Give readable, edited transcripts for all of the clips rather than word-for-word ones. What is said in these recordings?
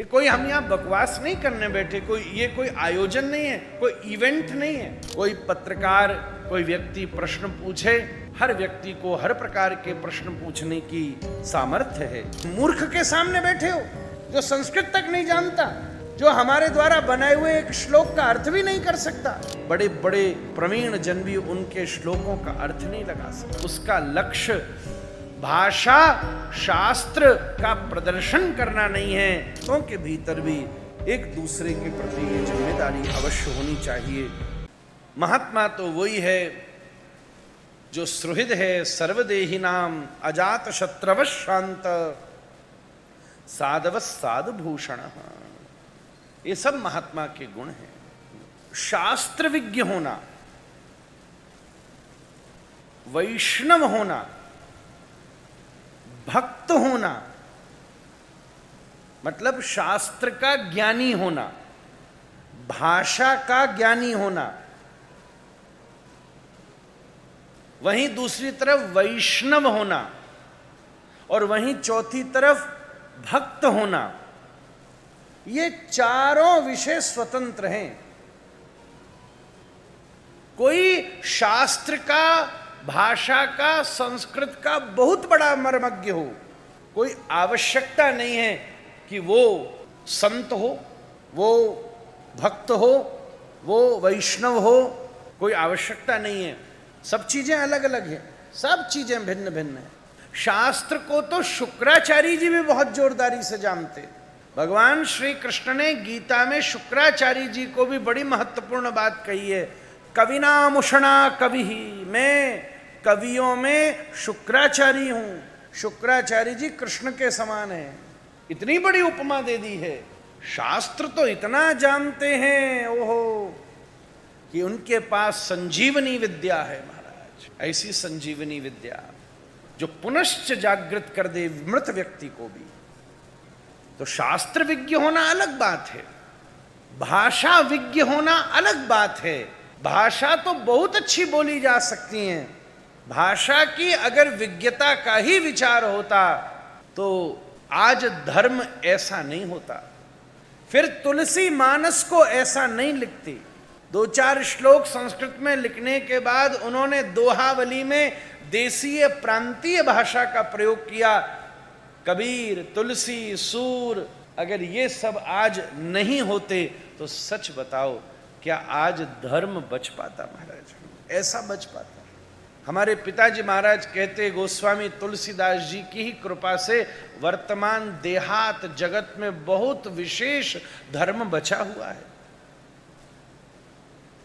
ये कोई हम यहाँ बकवास नहीं करने बैठे, ये कोई आयोजन नहीं है, कोई इवेंट नहीं है। कोई पत्रकार, कोई व्यक्ति प्रश्न पूछे, हर व्यक्ति को हर प्रकार के प्रश्न पूछने की सामर्थ्य है। मूर्ख के सामने बैठे हो जो संस्कृत तक नहीं जानता, जो हमारे द्वारा बनाए हुए एक श्लोक का अर्थ भी नहीं कर सकता। बड़े बड़े प्रवीण जन भी उनके श्लोकों का अर्थ नहीं लगा सकते। उसका लक्ष्य भाषा शास्त्र का प्रदर्शन करना नहीं है। तो के भीतर भी एक दूसरे के प्रति ये जिम्मेदारी अवश्य होनी चाहिए। महात्मा तो वही है जो सुहृद है सर्वदेही नाम, अजात शत्रव शांत, साधव साधभूषण। ये सब महात्मा के गुण हैं। शास्त्र विज्ञ होना, वैष्णव होना, भक्त होना, मतलब शास्त्र का ज्ञानी होना, भाषा का ज्ञानी होना, वहीं दूसरी तरफ वैष्णव होना, और वहीं चौथी तरफ भक्त होना। ये चारों विषय स्वतंत्र हैं। कोई शास्त्र का, भाषा का, संस्कृत का बहुत बड़ा मर्मज्ञ हो, कोई आवश्यकता नहीं है कि वो संत हो, वो भक्त हो, वो वैष्णव हो, कोई आवश्यकता नहीं है। सब चीजें अलग अलग हैं, सब चीजें भिन्न भिन्न हैं। शास्त्र को तो शुक्राचार्य जी भी बहुत जोरदारी से जानते। भगवान श्री कृष्ण ने गीता में शुक्राचार्य जी को भी बड़ी महत्वपूर्ण बात कही है। कविनामुषणा कवि ही, मैं कवियों में शुक्राचार्य हूं। शुक्राचार्य जी कृष्ण के समान है। इतनी बड़ी उपमा दे दी है। शास्त्र तो इतना जानते हैं ओहो कि उनके पास संजीवनी विद्या है महाराज। ऐसी संजीवनी विद्या जो पुनश्च जागृत कर दे मृत व्यक्ति को भी। तो शास्त्र विज्ञ होना अलग बात है, भाषा विज्ञ होना अलग बात है। भाषा तो बहुत अच्छी बोली जा सकती है। भाषा की अगर विज्ञता का ही विचार होता तो आज धर्म ऐसा नहीं होता। फिर तुलसी मानस को ऐसा नहीं लिखती। 2-4 श्लोक संस्कृत में लिखने के बाद उन्होंने दोहावली में देशीय प्रांतीय भाषा का प्रयोग किया। कबीर, तुलसी, सूर, अगर ये सब आज नहीं होते तो सच बताओ क्या आज धर्म बच पाता महाराज? ऐसा बच पाता? हमारे पिताजी महाराज कहते, गोस्वामी तुलसीदास जी की ही कृपा से वर्तमान देहात जगत में बहुत विशेष धर्म बचा हुआ है।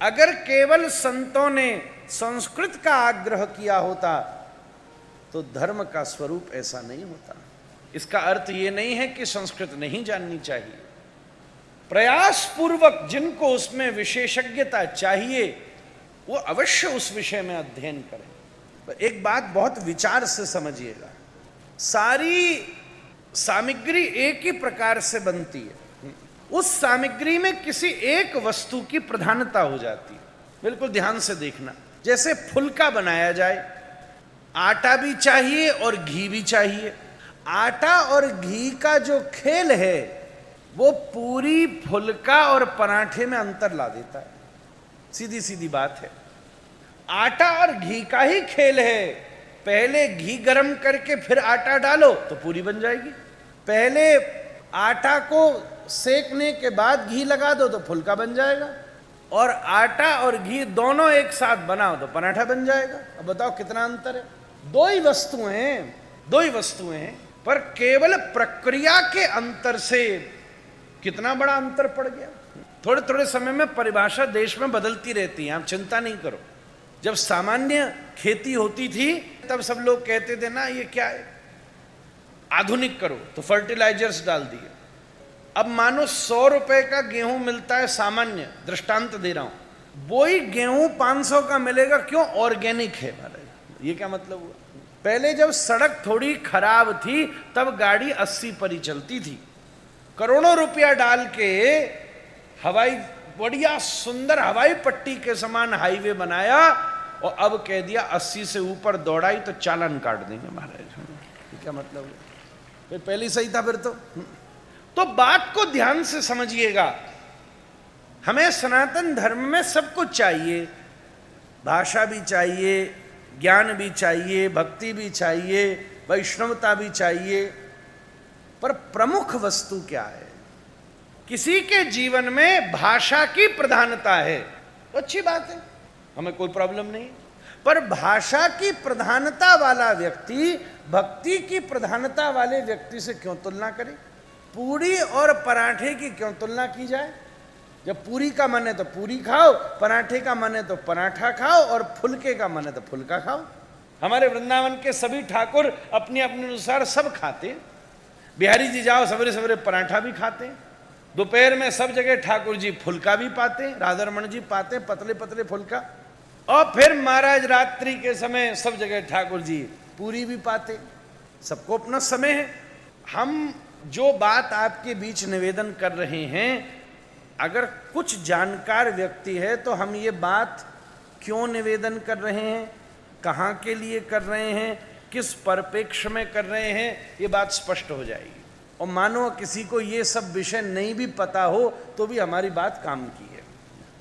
अगर केवल संतों ने संस्कृत का आग्रह किया होता तो धर्म का स्वरूप ऐसा नहीं होता। इसका अर्थ ये नहीं है कि संस्कृत नहीं जाननी चाहिए। प्रयास पूर्वक जिनको उसमें विशेषज्ञता चाहिए वो अवश्य उस विषय में अध्ययन करें। एक बात बहुत विचार से समझिएगा, सारी सामग्री एक ही प्रकार से बनती है। उस सामग्री में किसी एक वस्तु की प्रधानता हो जाती है। बिल्कुल ध्यान से देखना। जैसे फुल्का बनाया जाए, आटा भी चाहिए और घी भी चाहिए। आटा और घी का जो खेल है वो पूरी फुल्का और पराठे में अंतर ला देता है। सीधी सीधी बात है। आटा और घी का ही खेल है। पहले घी गरम करके फिर आटा डालो तो पूरी बन जाएगी। पहले आटा को सेकने के बाद घी लगा दो तो फुल्का बन जाएगा। और आटा और घी दोनों एक साथ बनाओ तो पराठा बन जाएगा। अब बताओ कितना अंतर है? दो ही वस्तुएं हैं, पर केवल प्रक्रिया के अंतर से कितना बड़ा अंतर पड़ गया। थोड़े थोड़े समय में परिभाषा देश में बदलती रहती है, आप चिंता नहीं करो। जब सामान्य खेती होती थी तब सब लोग कहते थे ना ये क्या है, आधुनिक करो, तो फर्टिलाइजर्स डाल दिए। अब मानो 100 रुपए का गेहूं मिलता है, सामान्य दृष्टांत दे रहा हूं, वही गेहूं 500 का मिलेगा। क्यों? ऑर्गेनिक है महाराज। ये क्या मतलब हुआ? पहले जब सड़क थोड़ी खराब थी तब गाड़ी 80 पर ही चलती थी। करोड़ों रुपया डाल के बढ़िया सुंदर हवाई पट्टी के समान हाईवे बनाया और अब कह दिया 80 से ऊपर दौड़ाई तो चालान काट देंगे महाराज। क्या मतलब है? फिर पहले सही था फिर तो। तो बात को ध्यान से समझिएगा। हमें सनातन धर्म में सब कुछ चाहिए, भाषा भी चाहिए, ज्ञान भी चाहिए, भक्ति भी चाहिए, वैष्णवता भी चाहिए, पर प्रमुख वस्तु क्या है? किसी के जीवन में भाषा की प्रधानता है तो अच्छी बात है, हमें कोई प्रॉब्लम नहीं, पर भाषा की प्रधानता वाला व्यक्ति भक्ति की प्रधानता वाले व्यक्ति से क्यों तुलना करे? पूरी और पराठे की क्यों तुलना की जाए? जब पूरी का मन है तो पूरी खाओ, पराठे का मन है तो पराठा खाओ, और फुलके का मन है तो फुलका खाओ। हमारे वृंदावन के सभी ठाकुर अपने अपने अनुसार सब खाते हैं। बिहारी जी जाओ, सवेरे सवेरे पराठा भी खाते हैं, दोपहर में सब जगह ठाकुर जी फुलका भी पाते हैं, राधारमण जी पाते हैं पतले पतले फुलका, और फिर महाराज रात्रि के समय सब जगह ठाकुर जी पूरी भी पाते। सबको अपना समय है। हम जो बात आपके बीच निवेदन कर रहे हैं, अगर कुछ जानकार व्यक्ति है तो हम ये बात क्यों निवेदन कर रहे हैं, कहाँ के लिए कर रहे हैं, किस परिप्रेक्ष्य में कर रहे हैं, ये बात स्पष्ट हो जाएगी। और मानो किसी को ये सब विषय नहीं भी पता हो तो भी हमारी बात काम की है।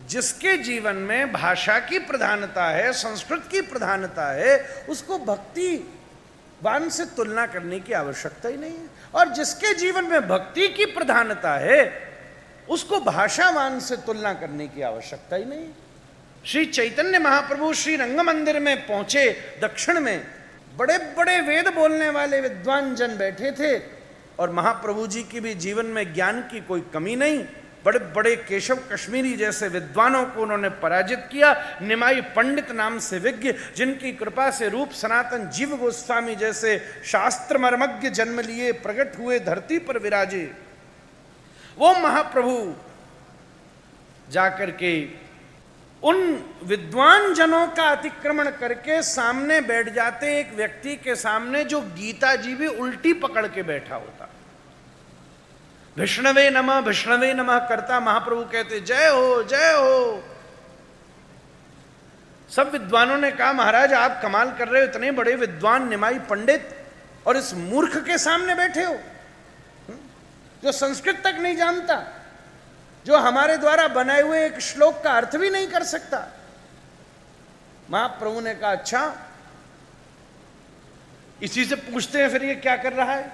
जिसके जीवन में भाषा की प्रधानता है, संस्कृत की प्रधानता है, उसको भक्ति वान से तुलना करने की आवश्यकता ही नहीं है, और जिसके जीवन में भक्ति की प्रधानता है उसको भाषावान से तुलना करने की आवश्यकता ही नहीं। श्री चैतन्य महाप्रभु श्री रंग मंदिर में पहुंचे, दक्षिण में बड़े बड़े वेद बोलने वाले विद्वान जन बैठे थे, और महाप्रभु जी की भी जीवन में ज्ञान की कोई कमी नहीं। बड़े बड़े केशव कश्मीरी जैसे विद्वानों को उन्होंने पराजित किया। निमाई पंडित नाम से विज्ञ, जिनकी कृपा से रूप सनातन जीव गोस्वामी जैसे शास्त्र मर्मज्ञ जन्म लिए, प्रकट हुए, धरती पर विराजे, वो महाप्रभु जाकर के उन विद्वान जनों का अतिक्रमण करके सामने बैठ जाते एक व्यक्ति के सामने जो गीता जी भी उल्टी पकड़ के बैठा होता। विष्णवे नमः करता महाप्रभु कहते जय हो जय हो। सब विद्वानों ने कहा महाराज आप कमाल कर रहे हो, इतने बड़े विद्वान निमाई पंडित और इस मूर्ख के सामने बैठे हो जो संस्कृत तक नहीं जानता, जो हमारे द्वारा बनाए हुए एक श्लोक का अर्थ भी नहीं कर सकता। महाप्रभु ने कहा अच्छा, इसी से पूछते हैं फिर ये क्या कर रहा है।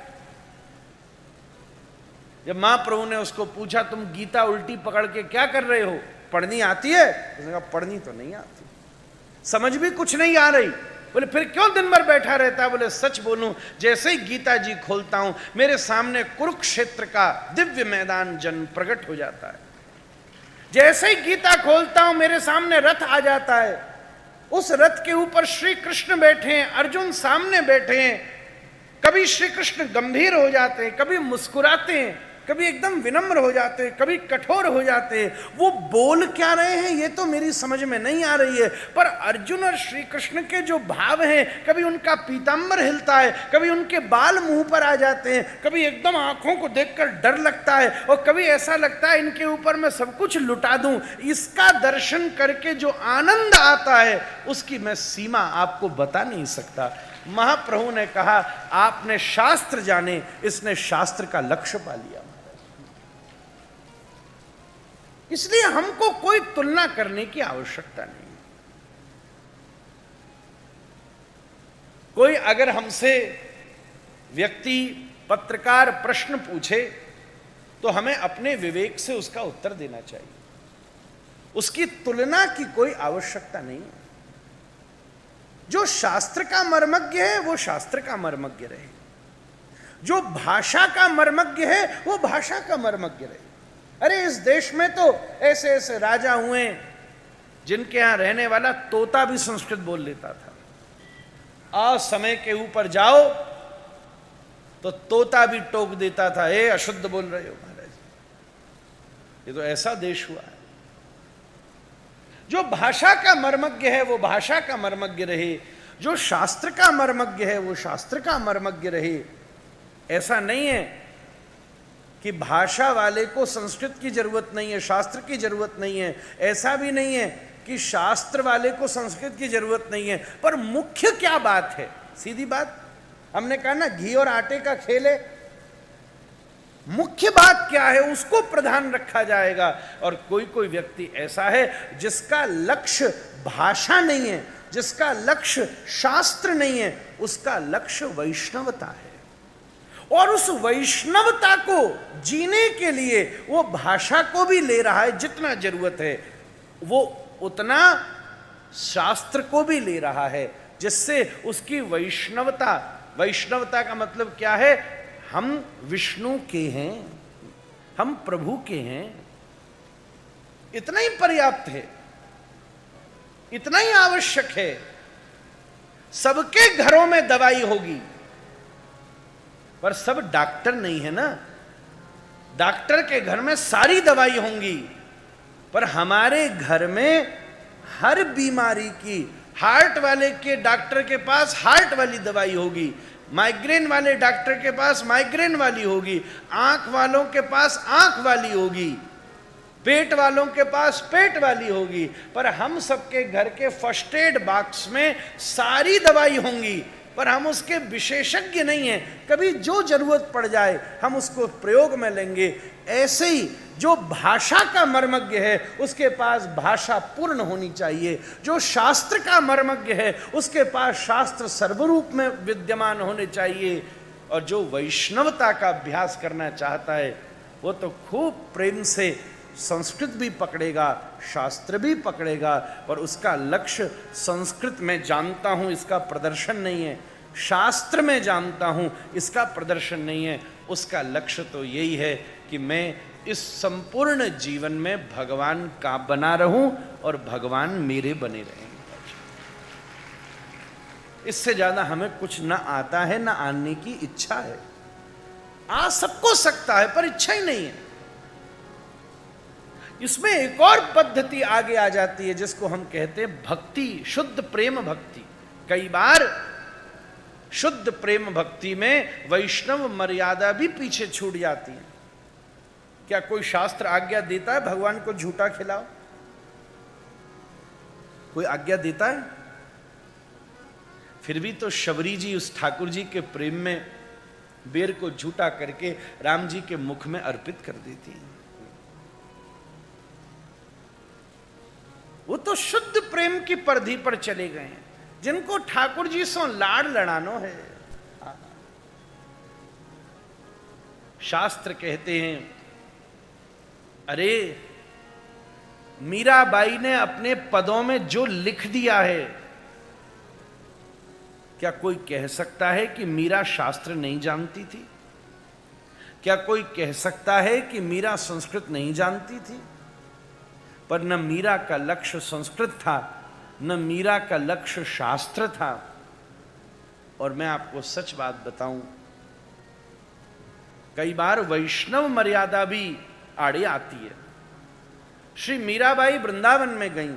जब महाप्रभु ने उसको पूछा तुम गीता उल्टी पकड़ के क्या कर रहे हो, पढ़नी आती है? उसने कहा पढ़नी तो नहीं आती, समझ भी कुछ नहीं आ रही। बोले फिर क्यों दिन भर बैठा रहता है? बोले सच बोलूं, जैसे ही गीता जी खोलता हूं मेरे सामने कुरुक्षेत्र का दिव्य मैदान जन प्रकट हो जाता है। जैसे ही गीता खोलता हूं मेरे सामने रथ आ जाता है, उस रथ के ऊपर श्री कृष्ण बैठे हैं, अर्जुन सामने बैठे हैं। कभी श्री कृष्ण गंभीर हो जाते हैं, कभी मुस्कुराते हैं, कभी एकदम विनम्र हो जाते हैं, कभी कठोर हो जाते हैं। वो बोल क्या रहे हैं ये तो मेरी समझ में नहीं आ रही है, पर अर्जुन और श्री कृष्ण के जो भाव हैं, कभी उनका पीतांबर हिलता है, कभी उनके बाल मुंह पर आ जाते हैं, कभी एकदम आंखों को देखकर डर लगता है, और कभी ऐसा लगता है इनके ऊपर मैं सब कुछ लुटा दूं। इसका दर्शन करके जो आनंद आता है उसकी मैं सीमा आपको बता नहीं सकता। महाप्रभु ने कहा आपने शास्त्र जाने, इसने शास्त्र का लक्ष्य पा लिया। इसलिए हमको कोई तुलना करने की आवश्यकता नहीं। कोई अगर हमसे व्यक्ति पत्रकार प्रश्न पूछे तो हमें अपने विवेक से उसका उत्तर देना चाहिए, उसकी तुलना की कोई आवश्यकता नहीं है। जो शास्त्र का मर्मज्ञ है वो शास्त्र का मर्मज्ञ रहे, जो भाषा का मर्मज्ञ है वो भाषा का मर्मज्ञ रहे। अरे इस देश में तो ऐसे ऐसे राजा हुए जिनके यहां रहने वाला तोता भी संस्कृत बोल लेता था। आज समय के ऊपर जाओ तो तोता भी टोक देता था, ए अशुद्ध बोल रहे हो महाराज। ये तो ऐसा देश हुआ है। जो भाषा का मर्मज्ञ है वो भाषा का मर्मज्ञ रहे, जो शास्त्र का मर्मज्ञ है वो शास्त्र का मर्मज्ञ रहे। ऐसा नहीं है कि भाषा वाले को संस्कृत की जरूरत नहीं है, शास्त्र की जरूरत नहीं है। ऐसा भी नहीं है कि शास्त्र वाले को संस्कृत की जरूरत नहीं है। पर मुख्य क्या बात है? सीधी बात, हमने कहा ना घी और आटे का खेल है। मुख्य बात क्या है उसको प्रधान रखा जाएगा। और कोई कोई व्यक्ति ऐसा है जिसका लक्ष्य भाषा नहीं है, जिसका लक्ष्य शास्त्र नहीं है, उसका लक्ष्य वैष्णवता है। और उस वैष्णवता को जीने के लिए वो भाषा को भी ले रहा है, जितना जरूरत है वो उतना शास्त्र को भी ले रहा है, जिससे उसकी वैष्णवता, वैष्णवता का मतलब क्या है, हम विष्णु के हैं, हम प्रभु के हैं, इतना ही पर्याप्त है, इतना ही आवश्यक है। सबके घरों में दवाई होगी, पर सब डॉक्टर नहीं है ना। डॉक्टर के घर में सारी दवाई होंगी, पर हमारे घर में हर बीमारी की, हार्ट वाले के डॉक्टर के पास हार्ट वाली दवाई होगी, माइग्रेन वाले डॉक्टर के पास माइग्रेन वाली होगी, आंख वालों के पास आंख वाली होगी, पेट वालों के पास पेट वाली होगी। पर हम सबके घर के फर्स्ट एड बॉक्स में सारी दवाई होंगी, पर हम उसके विशेषज्ञ नहीं हैं। कभी जो जरूरत पड़ जाए हम उसको प्रयोग में लेंगे। ऐसे ही जो भाषा का मर्मज्ञ है उसके पास भाषा पूर्ण होनी चाहिए, जो शास्त्र का मर्मज्ञ है उसके पास शास्त्र सर्वरूप में विद्यमान होने चाहिए। और जो वैष्णवता का अभ्यास करना चाहता है वो तो खूब प्रेम से संस्कृत भी पकड़ेगा, शास्त्र भी पकड़ेगा, पर उसका लक्ष्य संस्कृत में जानता हूं इसका प्रदर्शन नहीं है, शास्त्र में जानता हूं इसका प्रदर्शन नहीं है। उसका लक्ष्य तो यही है कि मैं इस संपूर्ण जीवन में भगवान का बना रहूं और भगवान मेरे बने रहें। इससे ज्यादा हमें कुछ ना आता है, ना आने की इच्छा है। आ सबको सकता है पर इच्छा ही नहीं है। इसमें एक और पद्धति आगे आ जाती है जिसको हम कहते हैं भक्ति, शुद्ध प्रेम भक्ति। कई बार शुद्ध प्रेम भक्ति में वैष्णव मर्यादा भी पीछे छूट जाती है। क्या कोई शास्त्र आज्ञा देता है भगवान को झूठा खिलाओ? कोई आज्ञा देता है? फिर भी तो शबरी जी उस ठाकुर जी के प्रेम में बेर को झूठा करके राम जी के मुख में अर्पित कर देती है। वो तो शुद्ध प्रेम की परिधि पर चले गए हैं, जिनको ठाकुर जी से लाड़ लड़ानो है। शास्त्र कहते हैं, अरे मीराबाई ने अपने पदों में जो लिख दिया है, क्या कोई कह सकता है कि मीरा शास्त्र नहीं जानती थी? क्या कोई कह सकता है कि मीरा संस्कृत नहीं जानती थी? पर न मीरा का लक्ष्य संस्कृत था, न मीरा का लक्ष्य शास्त्र था। और मैं आपको सच बात बताऊं, कई बार वैष्णव मर्यादा भी आड़े आती है। श्री मीराबाई वृंदावन में गईं,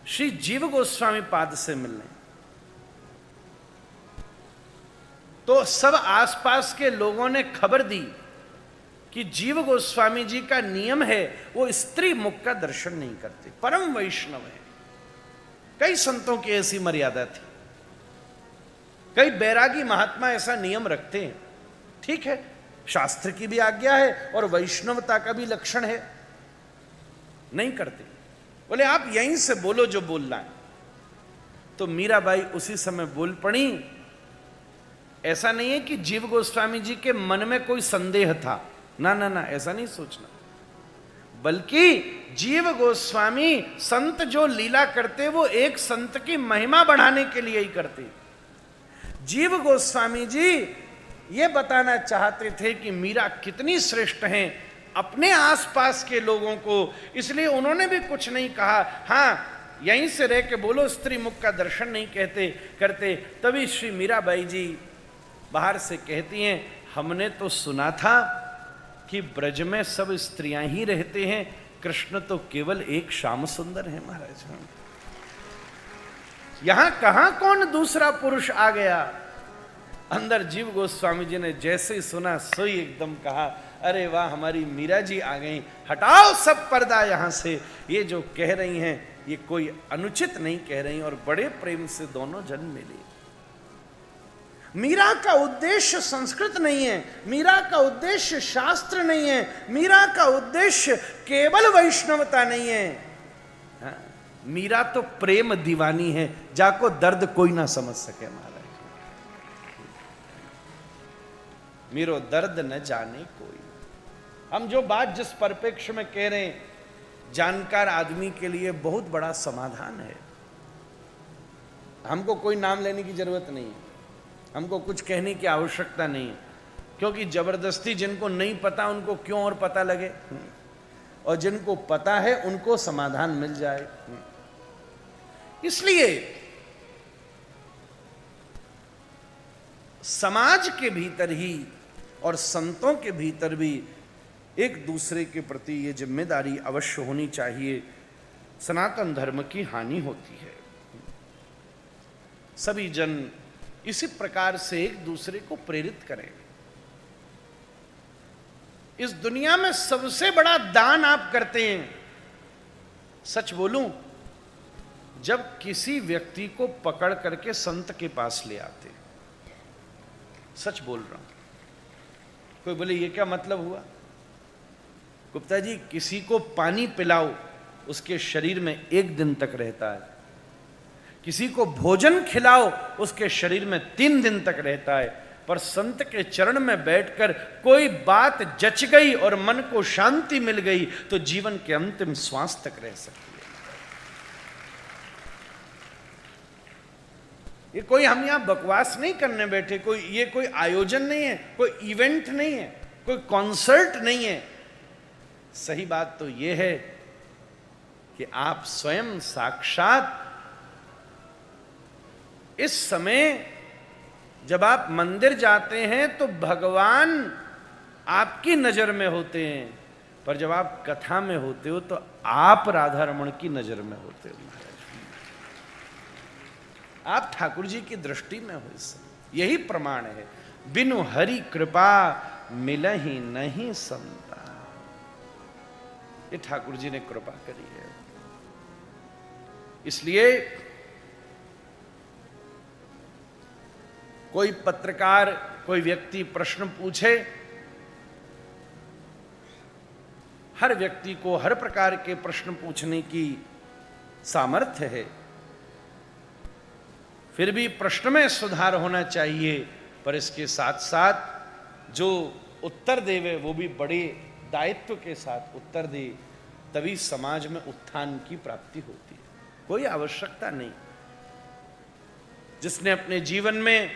श्री जीव गोस्वामी पाद से मिलने, तो सब आसपास के लोगों ने खबर दी कि जीव गोस्वामी जी का नियम है वो स्त्री मुख का दर्शन नहीं करते, परम वैष्णव है। कई संतों की ऐसी मर्यादा थी, कई बैरागी महात्मा ऐसा नियम रखते हैं। ठीक है, शास्त्र की भी आज्ञा है और वैष्णवता का भी लक्षण है, नहीं करते। बोले आप यहीं से बोलो जो बोलना है। तो मीराबाई उसी समय बोल पड़ी। ऐसा नहीं है कि जीव गोस्वामी जी के मन में कोई संदेह था, ना ना ना, ऐसा नहीं सोचना। बल्कि जीव गोस्वामी संत जो लीला करते वो एक संत की महिमा बढ़ाने के लिए ही करते। जीव गोस्वामी जी ये बताना चाहते थे कि मीरा कितनी श्रेष्ठ हैं अपने आसपास के लोगों को, इसलिए उन्होंने भी कुछ नहीं कहा। हाँ, यहीं से रह के बोलो स्त्री मुख का दर्शन नहीं करते। तभी श्री मीराबाई जी बाहर से कहती हैं, हमने तो सुना था कि ब्रज में सब स्त्रियां ही रहते हैं, कृष्ण तो केवल एक श्याम सुंदर है महाराज। यहां कहां कौन दूसरा पुरुष आ गया? अंदर जीव गोस्वामी जी ने जैसे ही सुना सोई एकदम कहा, अरे वाह, हमारी मीरा जी आ गई, हटाओ सब पर्दा यहां से। ये जो कह रही हैं ये कोई अनुचित नहीं कह रही, और बड़े प्रेम से दोनों जन मिले। मीरा का उद्देश्य संस्कृत नहीं है, मीरा का उद्देश्य शास्त्र नहीं है, मीरा का उद्देश्य केवल वैष्णवता नहीं है। हाँ? मीरा तो प्रेम दीवानी है, जाको दर्द कोई ना समझ सके महाराज। मीरो दर्द न जाने कोई। हम जो बात जिस परिप्रेक्ष्य में कह रहे हैं, जानकार आदमी के लिए बहुत बड़ा समाधान है। हमको कोई नाम लेने की जरूरत नहीं है, हमको कुछ कहने की आवश्यकता नहीं है, क्योंकि जबरदस्ती जिनको नहीं पता उनको क्यों और पता लगे, और जिनको पता है उनको समाधान मिल जाए। इसलिए समाज के भीतर ही और संतों के भीतर भी एक दूसरे के प्रति ये जिम्मेदारी अवश्य होनी चाहिए। सनातन धर्म की हानि होती है। सभी जन इसी प्रकार से एक दूसरे को प्रेरित करें। इस दुनिया में सबसे बड़ा दान आप करते हैं, सच बोलूं, जब किसी व्यक्ति को पकड़ करके संत के पास ले आते। सच बोल रहा हूं। कोई बोले ये क्या मतलब हुआ? गुप्ता जी, किसी को पानी पिलाओ, उसके शरीर में 1 दिन तक रहता है। किसी को भोजन खिलाओ, उसके शरीर में 3 दिन तक रहता है। पर संत के चरण में बैठकर कोई बात जच गई और मन को शांति मिल गई तो जीवन के अंतिम श्वास तक रह सकती है। ये कोई हम यहां बकवास नहीं करने बैठे, ये कोई आयोजन नहीं है, कोई इवेंट नहीं है, कोई कॉन्सर्ट नहीं है। सही बात तो यह है कि आप स्वयं साक्षात इस समय जब आप मंदिर जाते हैं तो भगवान आपकी नजर में होते हैं, पर जब आप कथा में होते हो तो आप राधा रमण की नजर में होते हो। आप ठाकुर जी की दृष्टि में हो। यही प्रमाण है, बिनु हरि कृपा मिलहि नहीं संता। ये ठाकुर जी ने कृपा करी है। इसलिए कोई पत्रकार, कोई व्यक्ति प्रश्न पूछे, हर व्यक्ति को हर प्रकार के प्रश्न पूछने की सामर्थ्य है, फिर भी प्रश्न में सुधार होना चाहिए। पर इसके साथ साथ जो उत्तर देवे वो भी बड़े दायित्व के साथ उत्तर दे, तभी समाज में उत्थान की प्राप्ति होती है। कोई आवश्यकता नहीं। जिसने अपने जीवन में,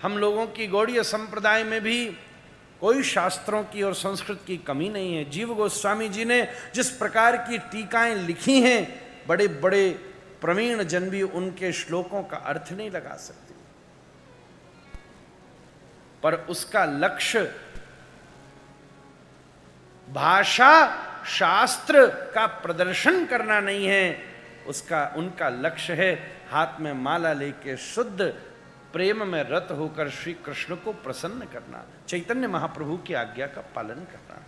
हम लोगों की गौड़ीय संप्रदाय में भी कोई शास्त्रों की और संस्कृत की कमी नहीं है। जीव गोस्वामी जी ने जिस प्रकार की टीकाएं लिखी हैं, बड़े बड़े प्रवीण जन भी उनके श्लोकों का अर्थ नहीं लगा सकते। पर उसका लक्ष्य भाषा शास्त्र का प्रदर्शन करना नहीं है, उनका लक्ष्य है हाथ में माला लेके शुद्ध प्रेम में रत होकर श्री कृष्ण को प्रसन्न करना, चैतन्य महाप्रभु की आज्ञा का पालन करना।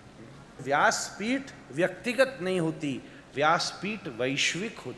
व्यासपीठ व्यक्तिगत नहीं होती, व्यासपीठ वैश्विक होती।